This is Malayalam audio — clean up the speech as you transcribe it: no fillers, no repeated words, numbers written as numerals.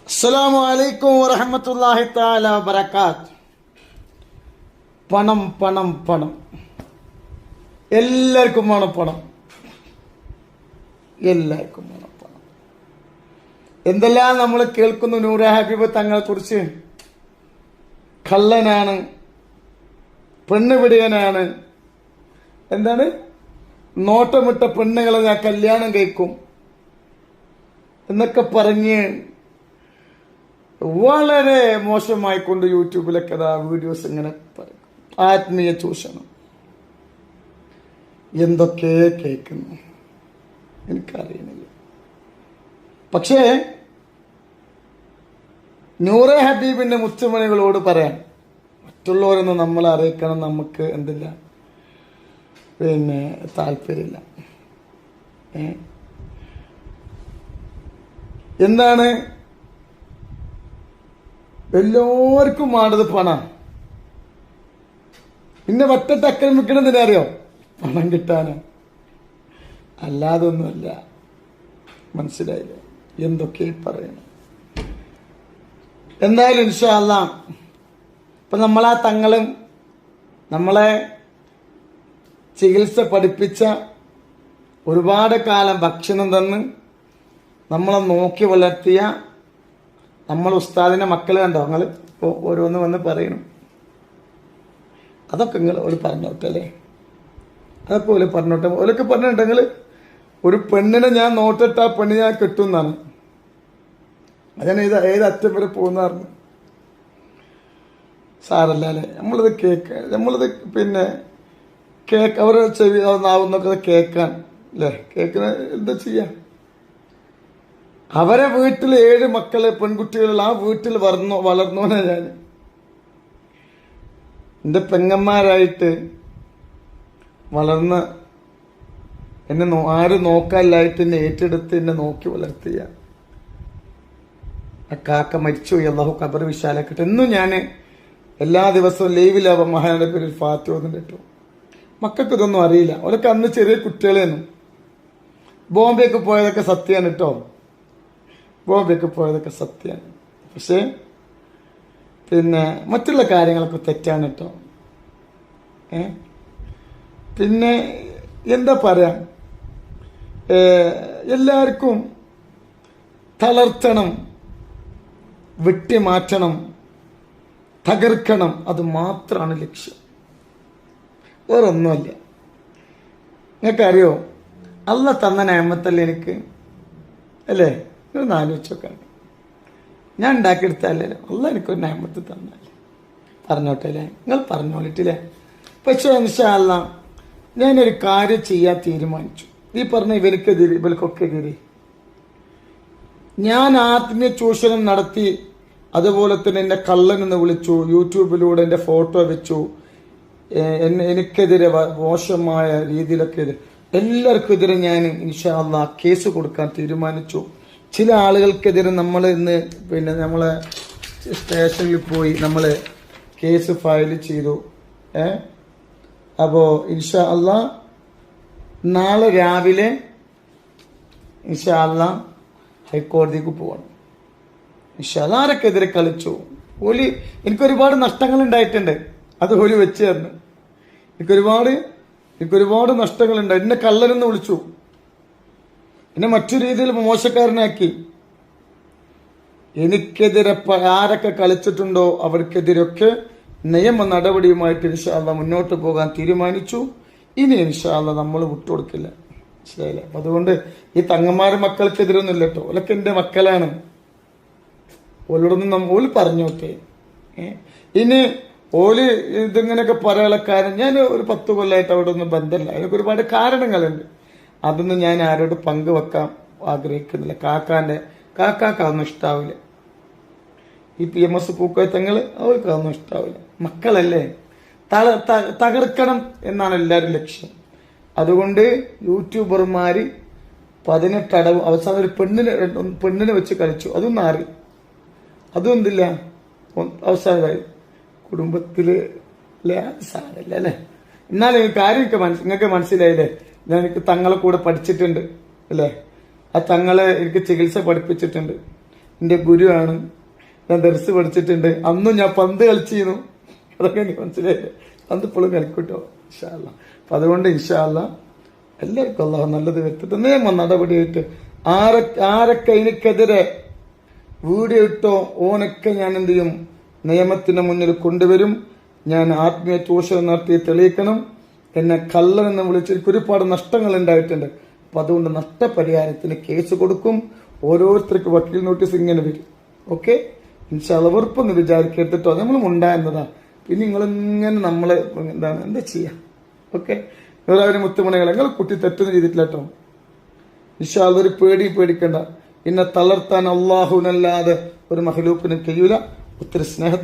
അസ്സലാമു അലൈക്കും വറഹ്മത്തുള്ളാഹി തആല വബറകാത്ത്. പണം പണം പണം, എല്ലാവർക്കും വേണം പണം, എല്ലാവർക്കും വേണം പണം. എന്തെല്ലാം നമ്മൾ കേൾക്കുന്നു നൂറ ഹബീബ് തങ്ങളെ കുറിച്ച്. കള്ളനാണ്, പെണ്ണുപിടിയനാണ്, എന്താണ് നോട്ടമിട്ട പെണ്ണുങ്ങളെ ഞാൻ കല്യാണം കഴിക്കും എന്നൊക്കെ പറഞ്ഞ് വളരെ മോശമായിക്കൊണ്ട് യൂട്യൂബിലൊക്കെ വീഡിയോസ് ഇങ്ങനെ പറയും. ആത്മീയ ചൂഷണം എന്തൊക്കെ കേൾക്കുന്നു എനിക്കറിയുന്നില്ല. പക്ഷേ നൂറെ ഹബീബിന്റെ മുത്തുമണികളോട് പറയാൻ മറ്റുള്ളവരൊന്നും നമ്മളെ അറിയിക്കണം നമുക്ക് എന്തില്ല, താല്പര്യമില്ല. എന്താണ് എല്ലാവർക്കും വേണ്ടത് പണം. പിന്നെ വട്ടത്ത് ആക്രമിക്കണമെന്ന് അറിയോ? പണം കിട്ടാനോ, അല്ലാതൊന്നുമല്ല. മനസ്സിലായില്ലേ എന്തൊക്കെ പറയണം? എന്തായാലും ഇൻഷാ അല്ലാഹ് ഇപ്പൊ നമ്മളാ തങ്ങളും നമ്മളെ ചികിത്സ പഠിപ്പിച്ച, ഒരുപാട് കാലം ഭക്ഷണം തന്ന് നമ്മളെ നോക്കി വളർത്തിയ നമ്മൾ ഉസ്താദിന്റെ മക്കള് കണ്ടോ? നിങ്ങൾ ഇപ്പോൾ ഓരോന്ന് വന്ന് പറയണം. അതൊക്കെ നിങ്ങൾ ഒരു പറഞ്ഞോട്ടെ അല്ലേ? അതൊക്കെ ഓല് പറഞ്ഞോട്ടെ. ഓലൊക്കെ പറഞ്ഞിട്ടുണ്ടെങ്കിൽ ഒരു പെണ്ണിനെ ഞാൻ നോട്ടിട്ട് ആ പെണ്ണിനെ ഞാൻ കിട്ടുന്നാണ്. അതാണ് ഏത് അറ്റം വരെ പോകുന്നറിഞ്ഞു. സാരല്ല അല്ലേ? നമ്മളിത് കേക്ക് അവരെ ചെവി നാവുന്നൊക്കെ കേൾക്കാൻ അല്ലേ? കേൾക്കുന്ന എന്താ ചെയ്യാ? അവരെ വീട്ടിൽ 7 മക്കള് പെൺകുട്ടികളുള്ള ആ വീട്ടിൽ വളർന്നോനെ ഞാൻ. എന്റെ പെങ്ങന്മാരായിട്ട് വളർന്ന് എന്നെ ആരും നോക്കാനില്ലായിട്ട് എന്നെ ഏറ്റെടുത്ത് എന്നെ നോക്കി വളർത്തിയ ആ കാക്ക മരിച്ചുപോയി. അള്ളാഹു ഖബർ വിശാലാക്കട്ടെ. എന്നും ഞാൻ എല്ലാ ദിവസവും ലൈവിലാവും മഹാന്റെ പേരിൽ ഫാത്തി ഓതുന്നുണ്ട് കേട്ടോ. മക്കൾക്ക് ഇതൊന്നും അറിയില്ല. അവരൊക്കെ അന്ന് ചെറിയ കുട്ടികളെയൊന്നും. ബോംബെക്ക് പോയതൊക്കെ സത്യമാണ് കേട്ടോ. ബോംബെക്ക് പോയതൊക്കെ സത്യമാണ്. പക്ഷേ മറ്റുള്ള കാര്യങ്ങളൊക്കെ തെറ്റാണ് കേട്ടോ. പിന്നെ എന്താ പറയാ, എല്ലാവർക്കും തളർത്തണം, വെട്ടിമാറ്റണം, തകർക്കണം, അത് മാത്രമാണ് ലക്ഷ്യം, വേറൊന്നുമല്ല. നിങ്ങൾക്കറിയോ അള്ളാഹ് തന്ന നിഅമത്തല്ലേ എനിക്ക്, അല്ലേ? നിങ്ങൾ ആലോചിച്ചൊക്കെ. ഞാൻ ഉണ്ടാക്കിയെടുത്തല്ലോ, അള്ളാഹ് എനിക്കൊരു നിഅമത്ത് തന്നല്ലേ. പറഞ്ഞോട്ടെ അല്ലേ? നിങ്ങൾ പറഞ്ഞോളിട്ടില്ലേ? പക്ഷേ ഇൻഷാ അല്ലാഹ് ഞാനൊരു കാര്യം ചെയ്യാൻ തീരുമാനിച്ചു. ഈ പറഞ്ഞ ഇവർക്കൊക്കെ എതിരെ ഞാൻ ആത്മീയ ചൂഷണം നടത്തി. അതുപോലെ തന്നെ എന്നെ കള്ളൻ എന്ന് വിളിച്ചു, യൂട്യൂബിലൂടെ എന്റെ ഫോട്ടോ വെച്ചു, എനിക്കെതിരെ മോശമായ രീതിയിലൊക്കെ എല്ലാവർക്കും എതിരെ ഞാൻ ഇൻഷാ അല്ലാഹ് കേസ് കൊടുക്കാൻ തീരുമാനിച്ചു. ചില ആളുകൾക്കെതിരെ നമ്മൾ ഇന്ന് നമ്മളെ സ്റ്റേഷനിൽ പോയി നമ്മള് കേസ് ഫയൽ ചെയ്തു. അപ്പോ ഇൻഷാ അല്ലാഹ് നാളെ രാവിലെ ഇൻഷാ അല്ലാഹ് ഹൈക്കോടതിക്ക് പോകണം. ഇൻഷാ അല്ലാഹ് ആരൊക്കെതിരെ കളിച്ചു എനിക്കൊരുപാട് നഷ്ടങ്ങൾ ഉണ്ടായിട്ടുണ്ട്. അത് ഓല് വെച്ച് തരണം. എനിക്കൊരുപാട് നഷ്ടങ്ങൾ ഉണ്ടായി. എന്നെ കള്ളനെന്ന് വിളിച്ചു, എന്നെ മറ്റു രീതിയിൽ മോശക്കാരനാക്കി. എനിക്കെതിരെ ആരൊക്കെ കളിച്ചിട്ടുണ്ടോ അവർക്കെതിരൊക്കെ നിയമ നടപടിയുമായിട്ട് ഇൻഷാ അല്ലാഹ് മുന്നോട്ട് പോകാൻ തീരുമാനിച്ചു. ഇനി ഇൻഷാ അല്ലാഹ് നമ്മൾ വിട്ടുകൊടുക്കില്ല. മനസ്സിലായില്ലേ? അപ്പൊ അതുകൊണ്ട് ഈ തങ്ങന്മാരുടെ മക്കൾക്കെതിരൊന്നും ഇല്ല കേട്ടോ. ഓലൊക്കെ എന്റെ മക്കളാണ്. ഓലോടൊന്നും ഓല് പറഞ്ഞോട്ടെ. ഇനി ഓല് ഇതിങ്ങനെയൊക്കെ പറയാനുള്ള കാര്യം, ഞാൻ ഒരു 10 കൊല്ലമായിട്ട് അവിടെ ഒന്നും ബന്ധമില്ല. അതിനൊക്കെ ഒരുപാട് കാരണങ്ങളുണ്ട്. അതൊന്നും ഞാൻ ആരോട് പങ്കുവെക്കാൻ ആഗ്രഹിക്കുന്നില്ല. കാക്കാക്കൊന്നും ഇഷ്ടാവില്ല. ഈ PMS പൂക്കോയത്തങ്ങള് അവർക്കൊന്നും ഇഷ്ടാവില്ല. മക്കളല്ലേ, തകർക്കണം എന്നാണ് എല്ലാവരും ലക്ഷ്യം. അതുകൊണ്ട് യൂട്യൂബർമാര് 18 അടവ് അവസാനം ഒരു പെണ്ണിനെ വെച്ച് കളിച്ചു. അതും നാറി, അതും എന്തില്ല അവസാനമായി കുടുംബത്തില് സാരല്ല അല്ലേ? എന്നാലും കാര്യമൊക്കെ നിങ്ങൾക്ക് മനസ്സിലായില്ലേ? ഞാൻ എനിക്ക് തങ്ങളെ കൂടെ പഠിച്ചിട്ടുണ്ട് അല്ലേ? ആ തങ്ങളെ എനിക്ക് ചികിത്സ പഠിപ്പിച്ചിട്ടുണ്ട്. എന്റെ ഗുരുവാണ്, ഞാൻ ദർസ് പഠിച്ചിട്ടുണ്ട്, അന്നും ഞാൻ പന്ത് കളിച്ചിരുന്നു. അതൊക്കെ എനിക്ക് മനസ്സിലായില്ലേ. പന്ത് ഇപ്പോഴും കളിക്കൂട്ടോ ഇൻഷാ അല്ലാ. അപ്പൊ അതുകൊണ്ട് ഇൻഷാ അല്ലാ എല്ലാവർക്കും അള്ളാഹു നല്ലത് വരുത്തിട്ട് നിയമ നടപടിയായിട്ട് ആരൊക്കെ എനിക്കെതിരെ വീഡിയോ ഇട്ടോ ഓനൊക്കെ ഞാൻ എന്ത് ചെയ്യും, നിയമത്തിന് മുന്നിൽ കൊണ്ടുവരും. ഞാൻ ആത്മീയ ചൂഷണം നടത്തി തെളിയിക്കണം. എന്നെ കള്ളനെന്ന് വിളിച്ച് എനിക്ക് ഒരുപാട് നഷ്ടങ്ങൾ ഉണ്ടായിട്ടുണ്ട്. അപ്പൊ അതുകൊണ്ട് നഷ്ടപരിഹാരത്തിന് കേസ് കൊടുക്കും. ഓരോരുത്തർക്ക് വക്കീൽ നോട്ടീസ് ഇങ്ങനെ വരും. ഓക്കെ, ഇൻഷാ അല്ലാ വെറുപ്പൊന്ന് വിചാരിക്കരുത്തിട്ടോ, നമ്മൾ ഉണ്ടാകുന്നതാ. പിന്നെ നിങ്ങളിങ്ങനെ നമ്മളെ എന്താ ചെയ്യാ. ഓക്കെ, നിങ്ങളവര് മുത്തുമണികളെ നിങ്ങൾ കുട്ടി തെറ്റൊന്നും ചെയ്തിട്ടില്ല കേട്ടോ. ഇൻഷാ അല്ലാ ഒരു പേടിക്കണ്ട. എന്നെ തളർത്താൻ അള്ളാഹുവിനല്ലാതെ ഒരു മഹ്ലൂക്കിനും കഴിയൂല. ഒത്തിരി സ്നേഹം